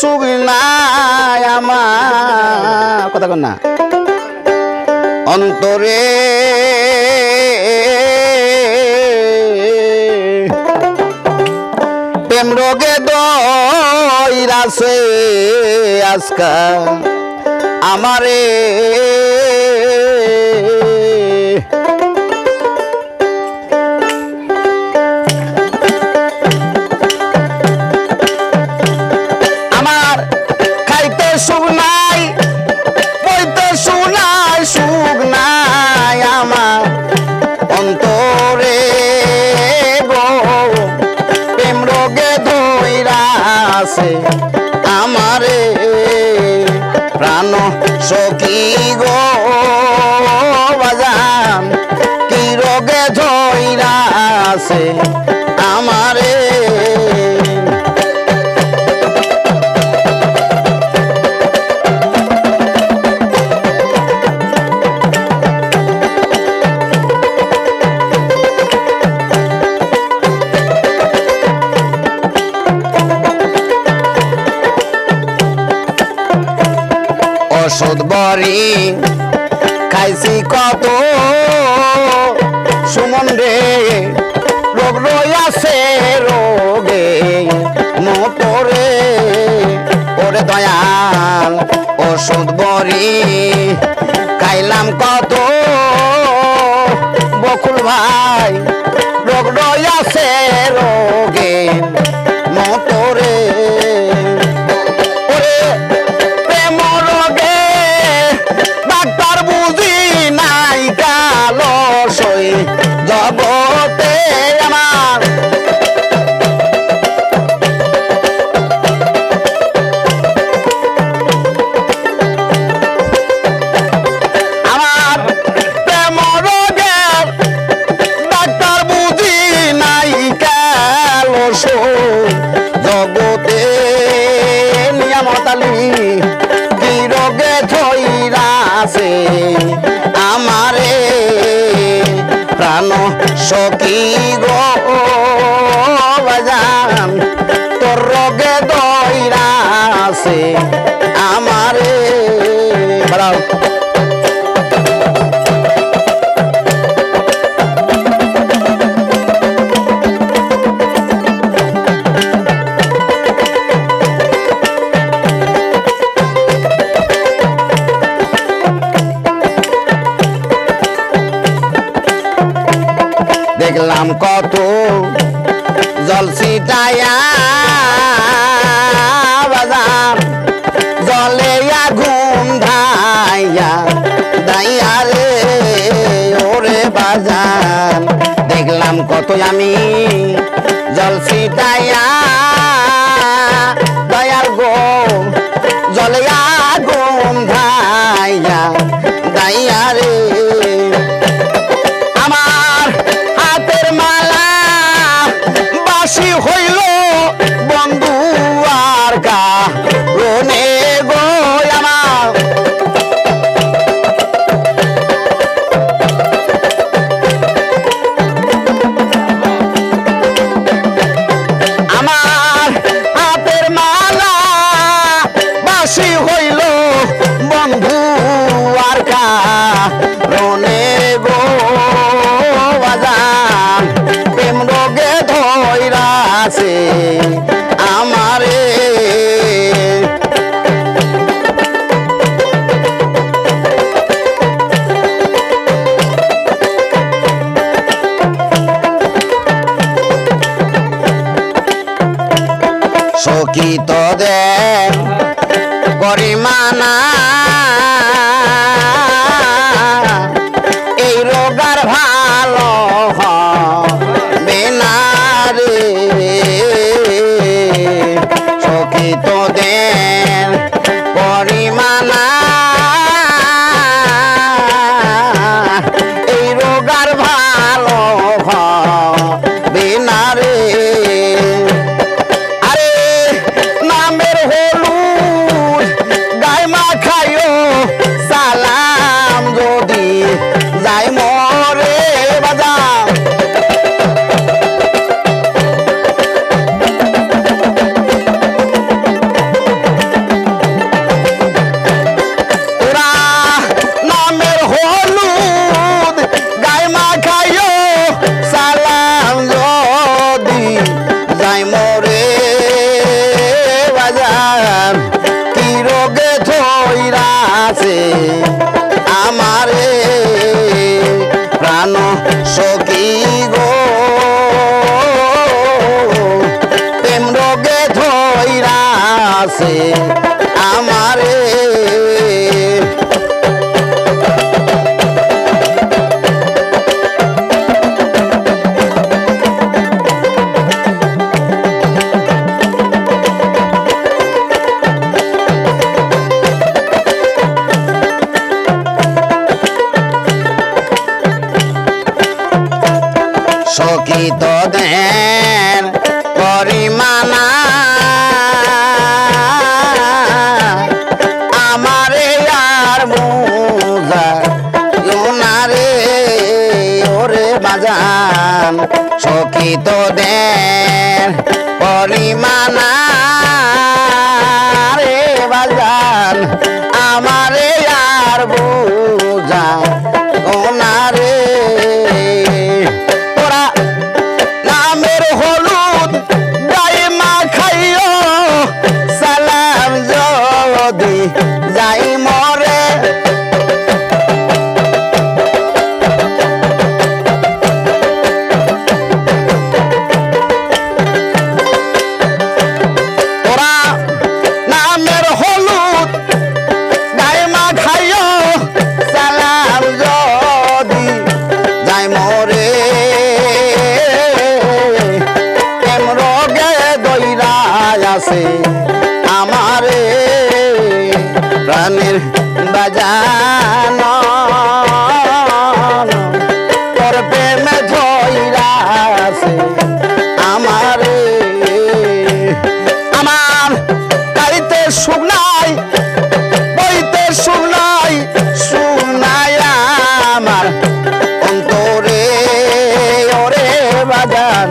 সুখ নাই আমার কথা কন না অন্তরে প্রেম রোগে দইরাছে আজকা আমারে আমার খাইতে সুখ নাই বইতে সুখ নাই সুখ নাই আমার অন্তরে গো প্রেম রোগে ধইরাছে আমারে প্রাণ সখী গো বাজান কি রোগে ধইরাছে আমারে ওষুধ বড়ি খাইছি কত সুমন রে রোগ রইয়াছে রোগে মোটরে ওরে দয়াল ওষুধ বড়ি খাইলাম কত বকুল ভাই রোগ রইয়াছে রোগে মোটরে জগতে আমার আমার প্রেম রোগের ডাক্তার বুঝি নাই কালস জগতে নিয়ামতালি কি রোগে ধইরাছে আমারে প্রাণ সখী গো বাজান তোর রোগে দইরাছে আমারে বাড়াও দেখলাম কত জল ছিটায়া বাজার জলে আগুন ধাইয়া দাইয়া রে ওরে বাজার দেখলাম কত আমি জল ছিটায়া দয়াল গো জলে আগুন ধাইয়া দাইয়া রে হইল বন্ধু আর কা রনে গো আমার আমার হাতের মালা বাসি হইল বন্ধু আর কা রনে গো বাজান প্রেম রোগে ধইরাছে আমারে সখী তো দে গরিমানা এই রোগার ভালো হবে না রে সখী তো দে গরিমানা এই রোগার ভালো হবে না রে আছে আমারে সকিত দেন পরিমানা আমারে আর মুজা ইউনারে ওরে বাজান সকিত দেন পরিমানা রে বাজান আমারে আর বুঝা ওনারে নামের হলুদ গায়ে মাখাইও সালাম যদি যাই মরে তোরা নামের হলুদ গায়ে মাখাইও সালাম যদি যাই মরে আছে আমারে প্রাণের বাজান তোর প্রেমে ধইরা আছে আমারে আমার গাইতে সুখ নাই বইতে সুখ নাই শুনাই আমার অন্তরে ওরে বাজান